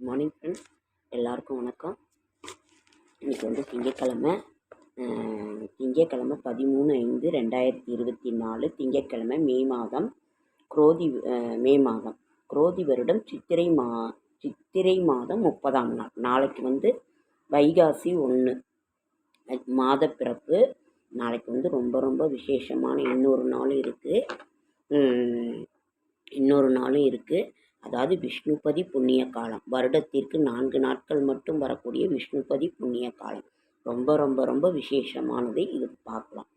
Morning friends, எல்லாருக்கும் வணக்கம். இன்றைக்கி வந்து திங்கட்கிழமை 13/5/2024 திங்கட்கிழமை மே மாதம் குரோதி வருடம் சித்திரை மாதம் 30ஆம் நாள். நாளைக்கு வந்து வைகாசி 1 மாதப்பிறப்பு. நாளைக்கு வந்து ரொம்ப ரொம்ப விசேஷமான இன்னொரு நாளும் இருக்குது. அதாவது விஷ்ணுபதி புண்ணிய காலம். வருடத்திற்கு 4 நாட்கள் மட்டும் வரக்கூடிய விஷ்ணுபதி புண்ணிய காலம் ரொம்ப ரொம்ப ரொம்ப விசேஷமானது. இது பார்க்கலாம்.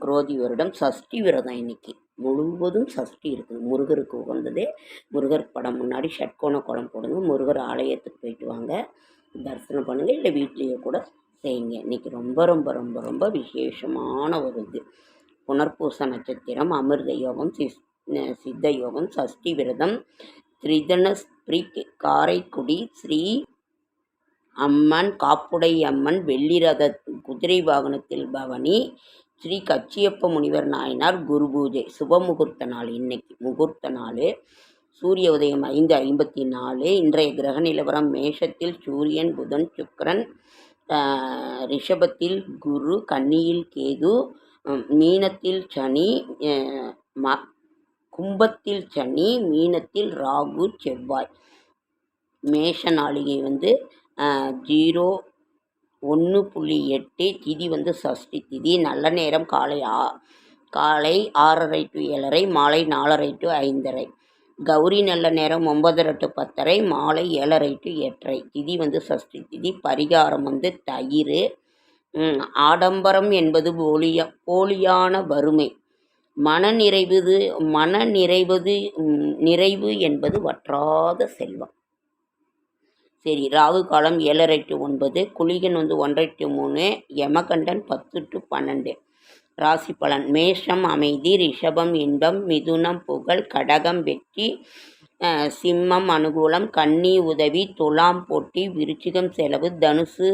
குரோதி வருடம் சஷ்டி விரதம். இன்னைக்கு முழுவதும் சஷ்டி இருக்குது. முருகருக்கு உகந்தது. முருகர் படம் முன்னாடி ஷட்கோண கோலம் போடுங்க. முருகர் ஆலயத்துக்கு போயிட்டு வாங்க, தரிசனம் பண்ணுங்கள், இல்லை வீட்லேயே கூட செய்யுங்க. இன்னைக்கு ரொம்ப ரொம்ப ரொம்ப ரொம்ப விசேஷமான ஒரு இது. புனர்பூச நட்சத்திரம், அமிர்த யோகம், சித்த யோகம், சஷ்டி விரதம், திரிதனஸ்பிரிக், காரைக்குடி ஸ்ரீ அம்மன், காப்புடை அம்மன், வெள்ளிரத குதிரை வாகனத்தில் பவனி, ஸ்ரீ கச்சியப்ப முனிவர் நாயனார், குரு பூஜை. சுப முகூர்த்த நாள். இன்னைக்கு முகூர்த்த நாள். சூரிய உதயம் 5:54. இன்றைய கிரக நிலவரம்: மேஷத்தில் சூரியன், புதன், சுக்கிரன், ரிஷபத்தில் குரு, கன்னியில் கேது, மீனத்தில் சனி, கும்பத்தில் சனி, மீனத்தில் ராகு, செவ்வாய். மேஷ நாளிகை வந்து 01:08. திதி வந்து சஷ்டி திதி. நல்ல நேரம் காலை 6:30 to 7:30, மாலை 4:30 to 5:30. கௌரி நல்ல நேரம் 9:30 to 10:30, மாலை 7:30 to 8:30. திதி வந்து சஷ்டி திதி. பரிகாரம் வந்து தயிர். ஆடம்பரம் என்பது போலியான வறுமை. நிறைவு என்பது வற்றாத செல்வம். சரி, ராகு காலம் 7:30 to 9, குளிகன் வந்து 1:30 to 3, யமகண்டன் 10 to 12. ராசி பலன்: மேஷம் அமைதி, ரிஷபம் இன்பம், மிதுனம் புகழ், கடகம் வெற்றி, சிம்மம் அனுகூலம், கன்னி உதவி, துலாம் போட்டி, விருச்சிகம் செலவு, தனுசு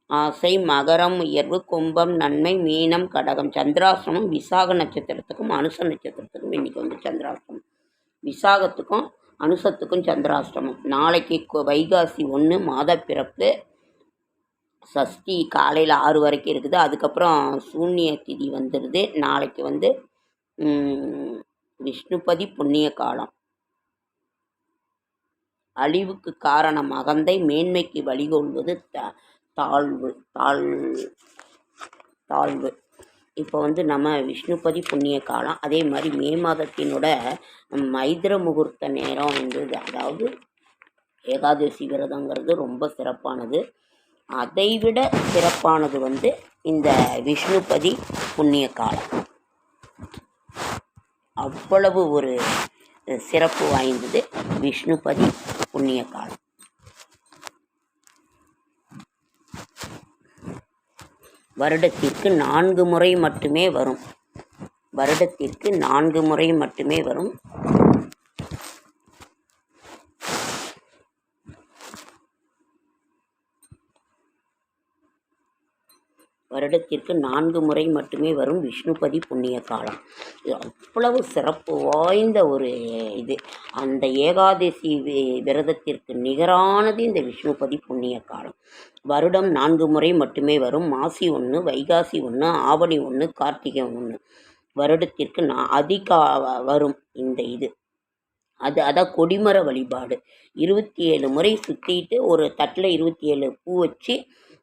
ஆசை, மகரம் உயர்வு, கும்பம் நன்மை, மீனம் கடகம். சந்திராசிரமம் விசாக நட்சத்திரத்துக்கும் அனுச நட்சத்திரத்துக்கும் இன்றைக்கி வந்து சந்திராசிரமம். விசாகத்துக்கும் அனுசத்துக்கும் சந்திராஷ்டமம். நாளைக்கு வைகாசி 1 மாதப்பிறப்பு. சஷ்டி காலையில் 6 வரைக்கும் இருக்குது. அதுக்கப்புறம் சூன்ய திதி வந்துடுது. நாளைக்கு வந்து விஷ்ணுபதி புண்ணிய காலம். அழிவுக்கு காரணம் அகந்தை, மேன்மைக்கு வழிகொள்வது தாழ்வு. இப்போ வந்து நம்ம விஷ்ணுபதி புண்ணிய காலம். அதே மாதிரி மே மாதத்தினோட மைத்திர முகூர்த்த நேரம் வந்து, அதாவது ஏகாதசி விரதங்கிறது ரொம்ப சிறப்பானது. அதைவிட சிறப்பானது வந்து இந்த விஷ்ணுபதி புண்ணிய காலம். அவ்வளவு ஒரு சிறப்பு வாய்ந்தது விஷ்ணுபதி புண்ணிய காலம். வருடத்திற்கு 4 முறை மட்டுமே வரும். வருடத்திற்கு 4 முறை மட்டுமே வரும். வருடத்திற்கு 4 முறை மட்டுமே வரும் விஷ்ணுபதி புண்ணிய காலம். அவ்வளவு சிறப்பு வாய்ந்த ஒரு இது. அந்த ஏகாதசி விரதத்திற்கு நிகரானது இந்த விஷ்ணுபதி புண்ணிய காலம். வருடம் 4 முறை மட்டுமே வரும். மாசி 1, வைகாசி 1, ஆவணி 1, கார்த்திகை 1. வருடத்திற்கு அதிக வரும் இந்த இது. அதான் கொடிமர வழிபாடு. 27 முறை சுற்றிட்டு ஒரு தட்டில் 27 பூ வச்சு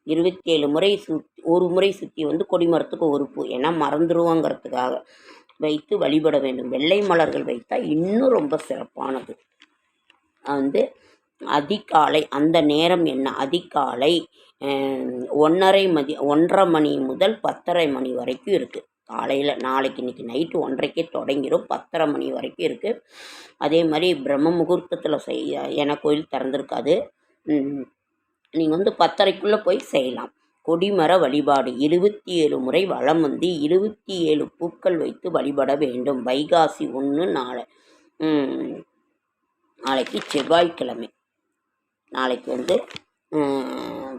27 முறை ஒரு முறை சுற்றி வந்து கொடிமரத்துக்கு ஒரு பூ, ஏன்னா மறந்துடுவோங்கிறதுக்காக வைத்து வழிபட வேண்டும். வெள்ளை மலர்கள் வைத்தால் இன்னும் ரொம்ப சிறப்பானது. வந்து அதிகாலை, அந்த நேரம் என்ன, அதிகாலை 1:30 மணி முதல் 10:30 மணி வரைக்கும் இருக்குது. காலையில் நாளைக்கு இன்றைக்கி நைட்டு 1:30க்கே தொடங்கிடும், 10:30 மணி வரைக்கும் இருக்குது. அதே மாதிரி பிரம்ம முகூர்த்தத்தில் என கோயில் திறந்துருக்காது. நீங்கள் வந்து 10:30க்குள்ளே போய் செய்யலாம். கொடிமர வழிபாடு 27 முறை வலம் வந்து 27 பூக்கள் வைத்து வழிபட வேண்டும். வைகாசி 1 நாளைக்கு செவ்வாய்க்கிழமை. நாளைக்கு வந்து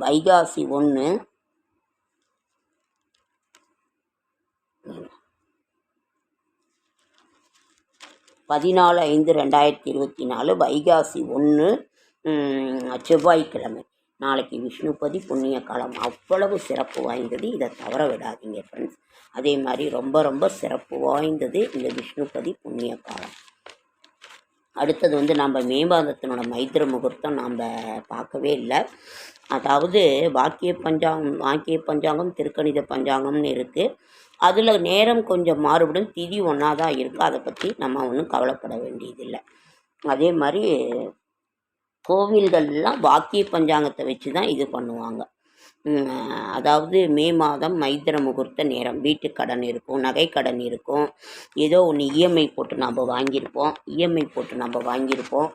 வைகாசி 1 14/5/2024 வைகாசி 1 செவ்வாய்க்கிழமை. நாளைக்கு விஷ்ணுபதி புண்ணிய காலம். அவ்வளவு சிறப்பு வாய்ந்தது. இதை தவற விடாதீங்க ஃப்ரெண்ட்ஸ். அதே மாதிரி ரொம்ப ரொம்ப சிறப்பு வாய்ந்தது இந்த விஷ்ணுபதி புண்ணிய காலம். அடுத்தது வந்து நம்ம மே மாதத்தினோட மைத்திர முகூர்த்தம் நாம் பார்க்கவே இல்லை. அதாவது வாக்கிய பஞ்சாங்கம் திருக்கணித பஞ்சாங்கம்னு இருக்குது. அதில் நேரம் கொஞ்சம் மாறுபடும். திதி ஒன்றா தான் இருக்குது. அதை பற்றி நம்ம ஒன்றும் கவலைப்பட வேண்டியதில்லை. அதே மாதிரி கோவில்கள்லாம் வாக்கிய பஞ்சாங்கத்தை வச்சு தான் இது பண்ணுவாங்க. அதாவது மே மாதம் மைத்திர முகூர்த்த நேரம். வீட்டு கடன் இருக்கும், நகை கடன் இருக்கும், ஏதோ ஒன்று இஎம்ஐ போட்டு நம்ம வாங்கியிருப்போம்.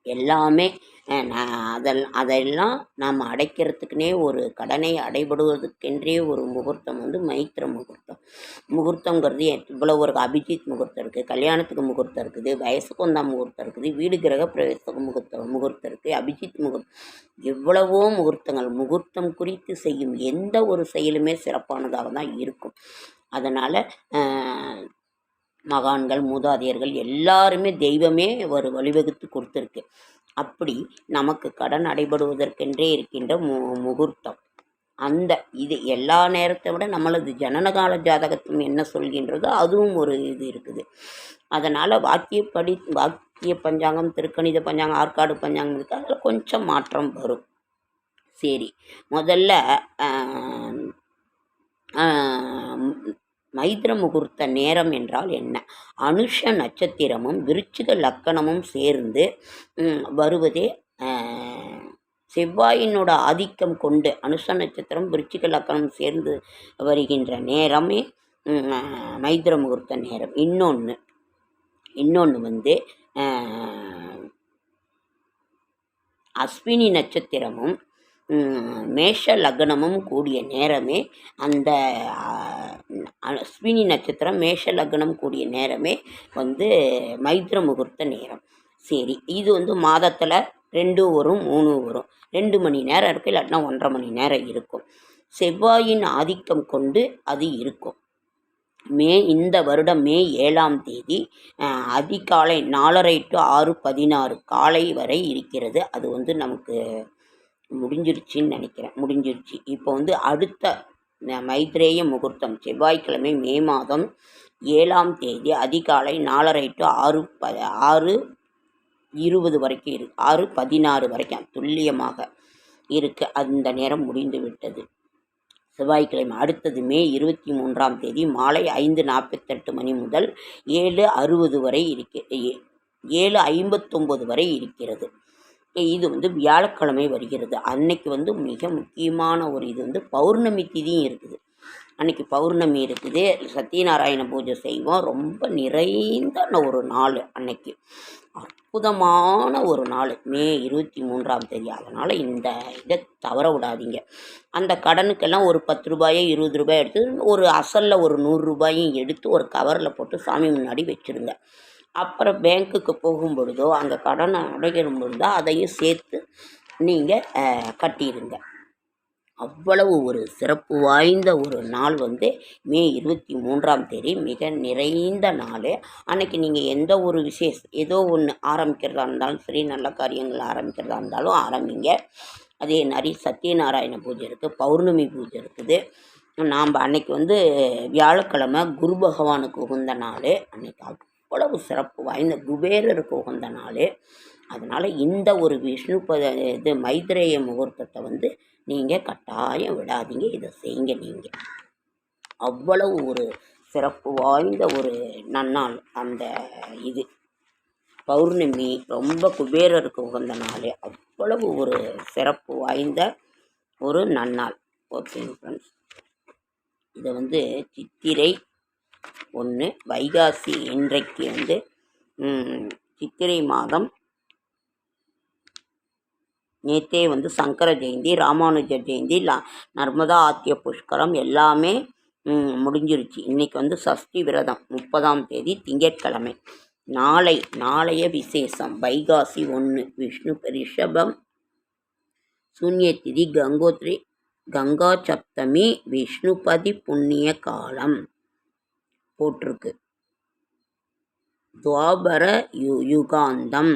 எல்லாமே அதெல்லாம் நாம் அடைக்கிறதுக்குனே ஒரு கடனை அடைபடுவதற்கென்றே ஒரு முகூர்த்தம் வந்து மைத்திர முகூர்த்தம். முகூர்த்தங்கிறது இவ்வளோ ஒரு அபிஜித் முகூர்த்தம் இருக்குது, கல்யாணத்துக்கு முகூர்த்தம் இருக்குது, வயசுக்கு வந்தா முகூர்த்தம் இருக்குது, வீடு கிரக பிரவேசத்துக்கு முகூர்த்தம் இருக்குது, அபிஜித் முகூர்த்தம், எவ்வளவோ முகூர்த்தங்கள். முகூர்த்தம் குறித்து செய்யும் எந்த ஒரு செயலுமே சிறப்பானதாக தான் இருக்கும். அதனால் மகான்கள் மூதாதையர்கள் எல்லாருமே தெய்வமே ஒரு வழிவகுத்து கொடுத்துருக்கு. அப்படி நமக்கு கடன் அடைபடுவதற்கென்றே இருக்கின்ற முகூர்த்தம். இது எல்லா நேரத்தை விட நம்மளது ஜனனகால ஜாதகத்தும் என்ன சொல்கின்றதோ அதுவும் ஒரு இது இருக்குது. அதனால் வாக்கிய பஞ்சாங்கம், திருக்கணித பஞ்சாங்கம், ஆற்காடு பஞ்சாங்கம் இருக்குது. அதில் கொஞ்சம் மாற்றம் வரும். சரி, முதல்ல மைத்திர முகூர்த்த நேரம் என்றால் என்ன? அனுஷ நட்சத்திரமும் விருச்சிக லக்கணமும் சேர்ந்து வருவதே செவ்வாயினோட ஆதிக்கம் கொண்டு அனுஷ நட்சத்திரம் விருச்சிக லக்கணம் சேர்ந்து வருகின்ற நேரமே மைத்திர முகூர்த்த நேரம். இன்னொன்று வந்து அஸ்வினி நட்சத்திரமும் மேஷ லக்னமும் கூடிய நேரமே அந்த அஸ்வினி நட்சத்திரம் மேஷ லக்னம் கூடிய நேரமே வந்து மைத்திர முகூர்த்த நேரம். சரி, இது வந்து மாதத்தில் 2 வரும் 3 வரும். 2 மணி நேரம் இருக்குது, இல்லாட்டினா 1.5 மணி நேரம் இருக்கும். செவ்வாயின் ஆதிக்கம் கொண்டு அது இருக்கும். இந்த வருடம் மே 7ஆம் தேதி அதிகாலை 4:30 to 6:16 காலை வரை இருக்கிறது. அது வந்து நமக்கு முடிஞ்சிருச்சுன்னு நினைக்கிறேன். முடிஞ்சிருச்சு. இப்போ வந்து அடுத்த மைத்ரேய முகூர்த்தம் செவ்வாய்க்கிழமை மே மாதம் 7ஆம் தேதி அதிகாலை 4:30 to 6:20 வரைக்கும் இருக்குது. 6:16 வரைக்கும் துல்லியமாக இருக்குது. அந்த நேரம் முடிந்து விட்டது செவ்வாய்க்கிழமை. அடுத்தது மே 23ஆம் தேதி மாலை 5:48 மணி முதல் 7:60 வரை 7:59 வரை இருக்கிறது. இது வந்து வியாழக்கிழமை வருகிறது. அன்னைக்கு வந்து மிக முக்கியமான ஒரு இது வந்து பௌர்ணமி திதியும் இருக்குது. அன்றைக்கி பௌர்ணமி இருக்குது. சத்யநாராயண பூஜை செய்வோம். ரொம்ப நிறைந்த ஒரு நாள் அன்னைக்கு. அற்புதமான ஒரு நாள் மே 23ஆம் தேதி. அதனால் இந்த இதை தவற விடாதீங்க. அந்த கடனுக்கெல்லாம் ஒரு 10 ரூபாயோ 20 ரூபாய் எடுத்து ஒரு அசலில் ஒரு 100 ரூபாயும் எடுத்து ஒரு கவரில் போட்டு சாமி முன்னாடி வச்சுருங்க. அப்புறம் பேங்க்குக்கு போகும் பொழுதோ அங்கே கடனை அடைக்கும் பொழுதோ அதையும் சேர்த்து நீங்கள் கட்டிடுங்க. அவ்வளவு ஒரு சிறப்பு வாய்ந்த ஒரு நாள் வந்து மே 23ஆம் தேதி. மிக நிறைந்த நாள். அன்றைக்கி நீங்கள் எந்த ஒரு ஏதோ ஒன்று ஆரம்பிக்கிறதா இருந்தாலும் சரி, நல்ல காரியங்கள் ஆரம்பிக்கிறதா இருந்தாலும் ஆரம்பிங்க. அதே மாதிரி சத்யநாராயண பூஜை இருக்குது, பௌர்ணமி பூஜை இருக்குது. நாம் அன்றைக்கி வந்து வியாழக்கிழமை குரு பகவானுக்கு உகந்த நாள். அன்றைக்கி அவ்வளவு சிறப்பு வாய்ந்த குபேரருக்கு உகந்த நாள். அதனால் இந்த ஒரு மைத்ரேய முகூர்த்தத்தை வந்து நீங்கள் கட்டாயம் விடாதீங்க. இதை செய்யுங்க. நீங்கள் அவ்வளவு ஒரு சிறப்பு வாய்ந்த ஒரு நன்னாள். அந்த இது பௌர்ணமி ரொம்ப குபேரருக்கு உகந்த நாள். அவ்வளவு ஒரு சிறப்பு வாய்ந்த ஒரு நன்னாள். ஓகேங்க ஃப்ரெண்ட்ஸ், இதை வந்து சித்திரை 1 வைகாசி இன்றைக்கு வந்து சித்திரை மாதம் நேற்றே வந்து சங்கர ஜெயந்தி, ராமானுஜர் ஜெயந்தி, நர்மதா ஆத்திய புஷ்கரம் எல்லாமே முடிஞ்சிருச்சு. இன்றைக்கி வந்து சஷ்டி விரதம் 30ஆம் தேதி திங்கட்கிழமை. நாளைய விசேஷம் வைகாசி 1 விஷ்ணு ரிஷபம் சூன்யதிதி கங்கா சப்தமி விஷ்ணுபதி புண்ணிய காலம் போட்டிருக்கு. துவாபர யுகாந்தம்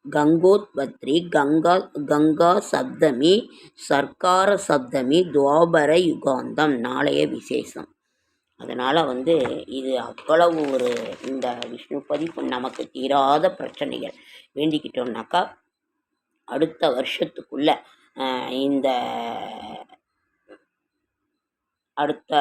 கங்கோத்பத்ரி, கங்கா சப்தமி, சர்க்கார சப்தமி, துவாபர யுகாந்தம் நாளைய விசேஷம். அதனால் இது அவ்வளவு ஒரு இந்த விஷ்ணுபதி நமக்கு தீராத பிரச்சனைகள் வேண்டிக்கிட்டோம்னாக்கா அடுத்த வருஷத்துக்குள்ள இந்த அடுத்த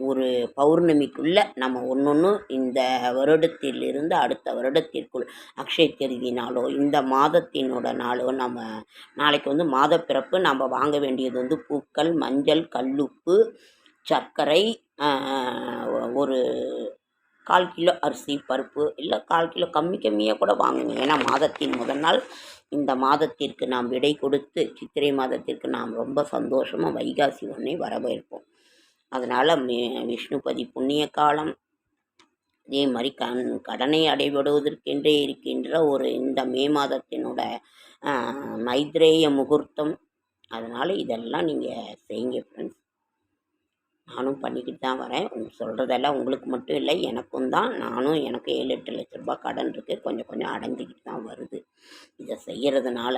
ஒரு பௌர்ணமிக்குள்ள நம்ம ஒன்று இந்த வருடத்திலிருந்து அடுத்த வருடத்திற்குள் அக்ஷய திருதி நாளோ இந்த மாதத்தினோட நாளோ நம்ம நாளைக்கு மாதப்பிறப்பு நம்ம வாங்க வேண்டியது பூக்கள், மஞ்சள், கல்லுப்பு, சர்க்கரை, ஒரு 1/4 கிலோ அரிசி பருப்பு, இல்லை 1/4 கிலோ கம்மியாக கூட வாங்குங்க. ஏன்னா மாதத்தின் முதல் நாள் இந்த மாதத்திற்கு நாம் விடை கொடுத்து சித்திரை மாதத்திற்கு நாம் ரொம்ப சந்தோஷமாக வைகாசி 1 வரவேற்போம். அதனால் விஷ்ணுபதி புண்ணிய காலம், அதே மாதிரி கடனை அடைபடுவதற்கென்றே இருக்கின்ற ஒரு இந்த மே மாதத்தினோட மைத்ரேய முகூர்த்தம். அதனால் இதெல்லாம் நீங்கள் செய்யுங்க ஃப்ரெண்ட்ஸ். நானும் பண்ணிக்கிட்டு தான் வரேன். சொல்கிறதெல்லாம் உங்களுக்கு மட்டும் இல்லை, எனக்கும் தான். எனக்கு 7-8 லட்ச ரூபா கடன் இருக்குது. கொஞ்சம் அடைஞ்சிக்கிட்டு தான் வருது இதை செய்கிறதுனால.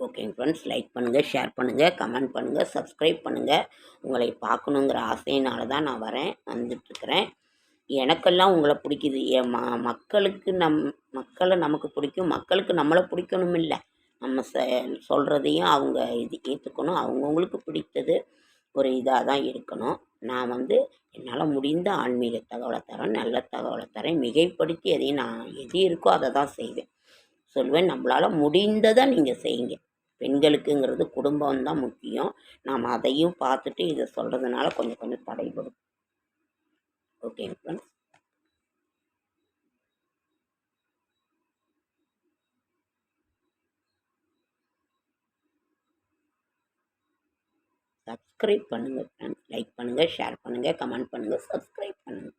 ஓகேங்க ஃப்ரெண்ட்ஸ், லைக் பண்ணுங்கள், ஷேர் பண்ணுங்கள், கமெண்ட் பண்ணுங்கள், சப்ஸ்கிரைப் பண்ணுங்கள். உங்களை பார்க்கணுங்கிற ஆசையினால தான் நான் வந்துட்டுருக்கிறேன். எனக்கெல்லாம் உங்களை பிடிக்குது. மக்களுக்கு மக்களை நமக்கு பிடிக்கும், மக்களுக்கு நம்மளை பிடிக்கணும் இல்லை. நம்ம சொல்கிறதையும் அவங்க ஏற்றுக்கணும். அவங்கவுங்களுக்கு பிடித்தது ஒரு இதாக தான் இருக்கணும். நான் என்னால் முடிந்த ஆன்மீக தகவலை தரேன், நல்ல தகவலை தரேன். மிகைப்படுத்தி நான் எது இருக்கோ அதை தான் செய்வேன். சொல்வேன், நம்மளால் முடிந்ததை நீங்கள் செய்யுங்க. பெண்களுக்குங்கிறது குடும்பம் தான் முக்கியம். நாம் அதையும் பார்த்துட்டு இதை சொல்கிறதுனால கொஞ்சம் தடைபடும். ஓகேங்க ஃப்ரெண்ட்ஸ். சப்ஸ்கிரைப் பண்ணுங்கள் ஃப்ரெண்ட்ஸ். லைக் பண்ணுங்கள், ஷேர் பண்ணுங்கள், கமெண்ட் பண்ணுங்கள், சப்ஸ்கிரைப் பண்ணுங்கள்.